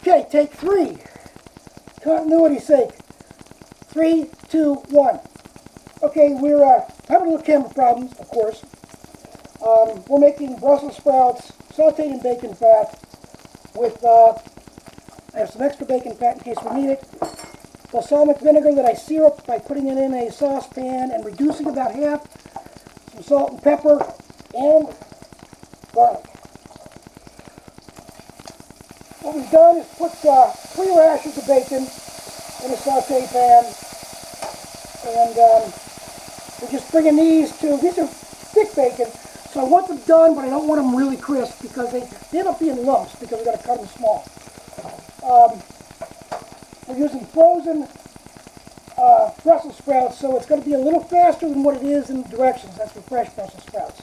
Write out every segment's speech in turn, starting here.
Okay, take 3. Continuity's sake. 3, 2, 1. Okay, we're having a little camera problems, of course. We're making Brussels sprouts sauteed in bacon fat with, I have some extra bacon fat in case we need it. Balsamic vinegar that I sear up by putting it in a saucepan and reducing about half. Some salt and pepper and garlic. What we've done is put 3 rashers of bacon in a saute pan, and we're just bringing these are thick bacon, so I want them done, but I don't want them really crisp because they end up being lumps because we've got to cut them small. We're using frozen Brussels sprouts, so it's going to be a little faster than what it is in directions. That's for fresh Brussels sprouts.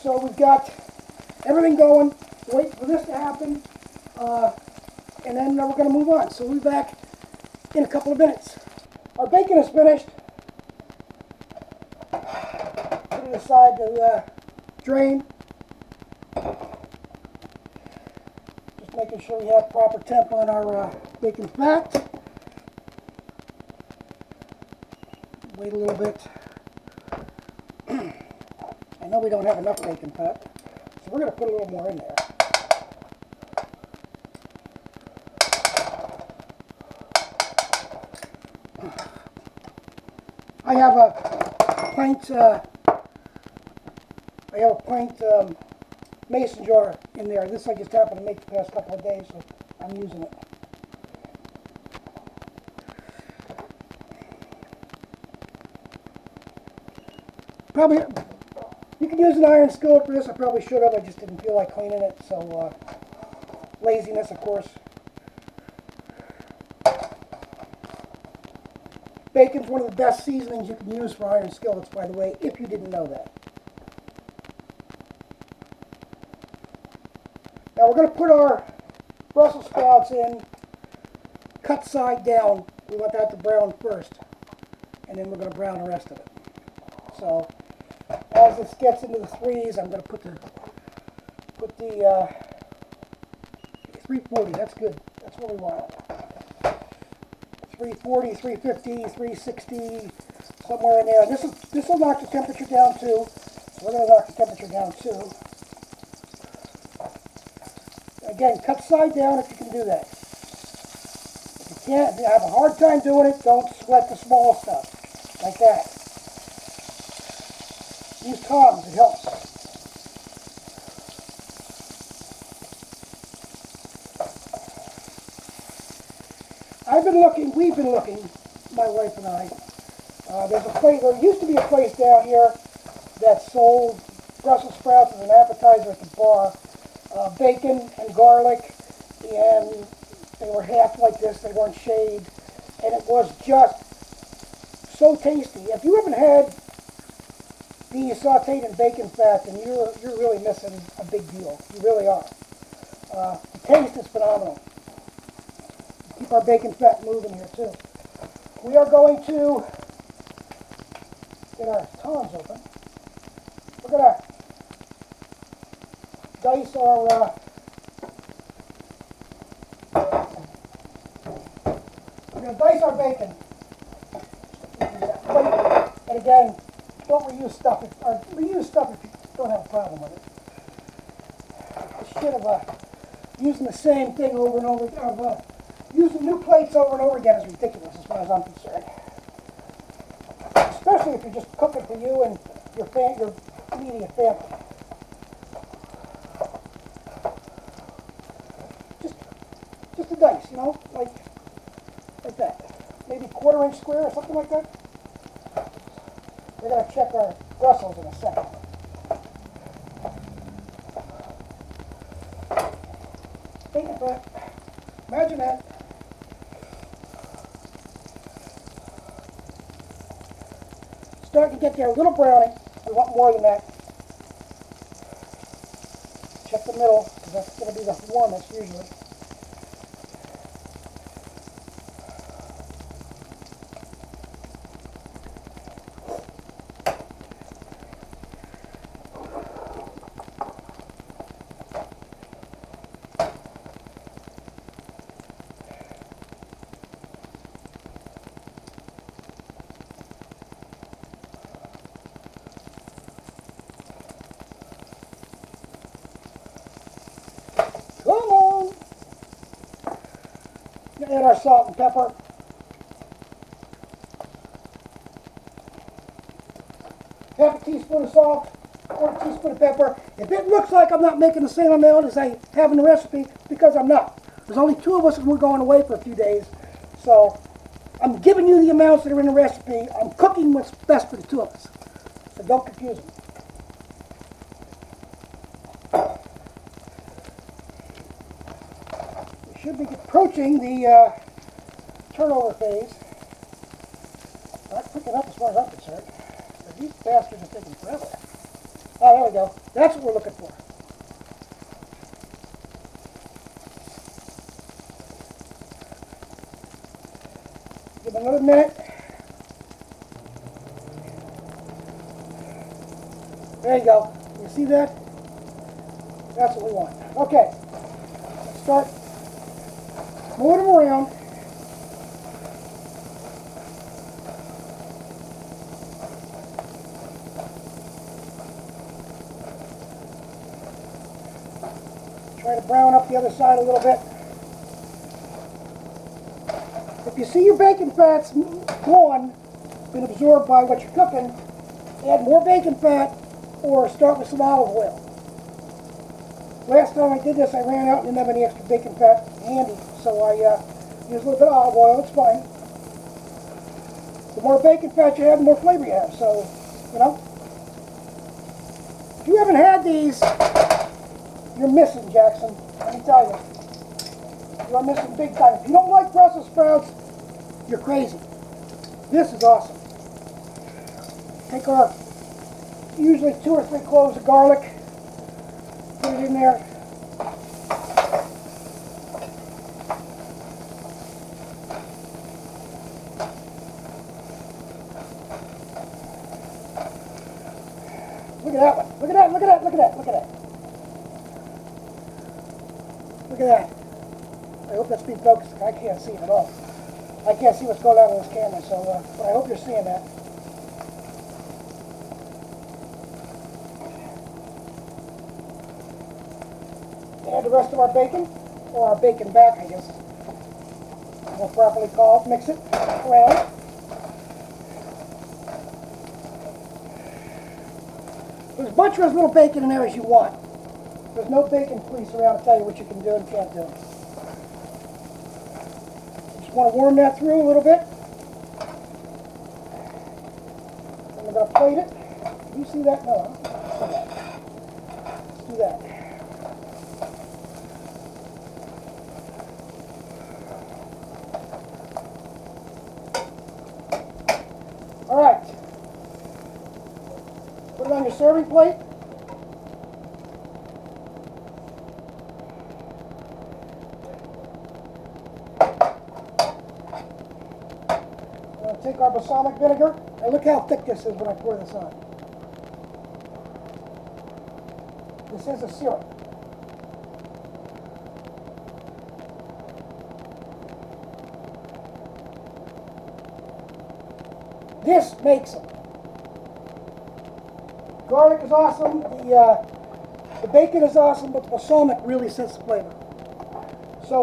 So we've got everything going. Wait for this to happen, and then we're going to move on. So we'll be back in a couple of minutes. Our bacon is finished. Put it aside to drain. Just making sure we have proper temp on our bacon fat. Wait a little bit. I know we don't have enough bacon fat, so we're going to put a little more in there. I have a pint mason jar in there. This I just happened to make the past couple of days, so I'm using it. Probably, you can use an iron skillet for this. I probably should have. I just didn't feel like cleaning it, so laziness, of course. Bacon's one of the best seasonings you can use for iron skillets, by the way, if you didn't know that. Now we're going to put our Brussels sprouts in, cut side down. We want that to brown first, and then we're going to brown the rest of it. So as this gets into the 3s, I'm going to put the 340. That's good. That's what we want. 340, 350, 360, somewhere in there. This will knock the temperature down too. So we're going to knock the temperature down too. Again, cut side down if you can do that. If you can't, if you have a hard time doing it, don't sweat the small stuff like that. Use tongs, it helps. We've been looking, my wife and I. There used to be a place down here that sold Brussels sprouts as an appetizer at the bar. Bacon and garlic, and they were half like this, they weren't shaved, and it was just so tasty. If you haven't had the sauteed in bacon fat, then you're really missing a big deal. You really are. The taste is phenomenal. Keep our bacon fat moving here too. We are going to get our tongs open. We're going to dice our bacon. And again, don't reuse stuff reuse stuff if you don't have a problem with it. Instead of using the same thing over and over, using new plates over and over again is ridiculous as far as I'm concerned. Especially if you're just cooking for you and your immediate family. Just a dice, you know, like that. Maybe 1/4-inch square or something like that. We're going to check our Brussels in a second. Bacon fat. Imagine that. Starting to get there a little browning. We want more than that. Check the middle, because that's going to be the warmest usually. to add our salt and pepper. Half a teaspoon of salt, quarter teaspoon of pepper. If it looks like I'm not making the same amount as I have in the recipe, because I'm not. There's only 2 of us and we're going away for a few days. So I'm giving you the amounts that are in the recipe. I'm cooking what's best for the 2 of us. So don't confuse me. We should be approaching the turnover phase. Not quick enough as far as I'm concerned. But these bastards are taking forever. Oh, there we go. That's what we're looking for. Give it another minute. There you go. You see that? That's what we want. Okay. Let's start moving them around. Try to brown up the other side a little bit. If you see your bacon fats gone, been absorbed by what you're cooking, add more bacon fat or start with some olive oil. Last time I did this, I ran out and didn't have any extra bacon fat handy, so I used a little bit of olive oil. It's fine. The more bacon fat you have, the more flavor you have. So, you know, if you haven't had these, you're missing, Jackson. Let me tell you. You're missing big time. If you don't like Brussels sprouts, you're crazy. This is awesome. Take our usually 2 or 3 cloves of garlic. Put it in there. Look at that one. Look at that, look at that, look at that, look at that. Look at that. I hope that's being focused. I can't see it at all. I can't see what's going on in this camera, so but I hope you're seeing that. Add the rest of our bacon, or our bacon back, I guess, more properly called. Mix it around. There's as much or as little bacon in there as you want. There's no bacon police around to tell you what you can do and can't do. Just want to warm that through a little bit. And I'm going to plate it. Do you see that? No, I don't see that. Let's do that. All right. Put it on your serving plate. Take our balsamic vinegar, and look how thick this is when I pour this on. This is a syrup. This makes them. Garlic is awesome, the bacon is awesome, but the balsamic really sets the flavor. So,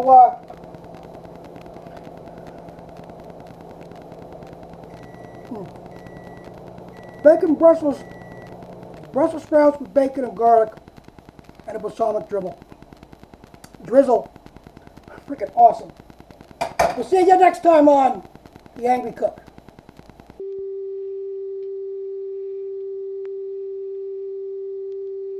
bacon Brussels sprouts with bacon and garlic and a balsamic drizzle. Freaking awesome. We'll see you next time on The Angry Cook.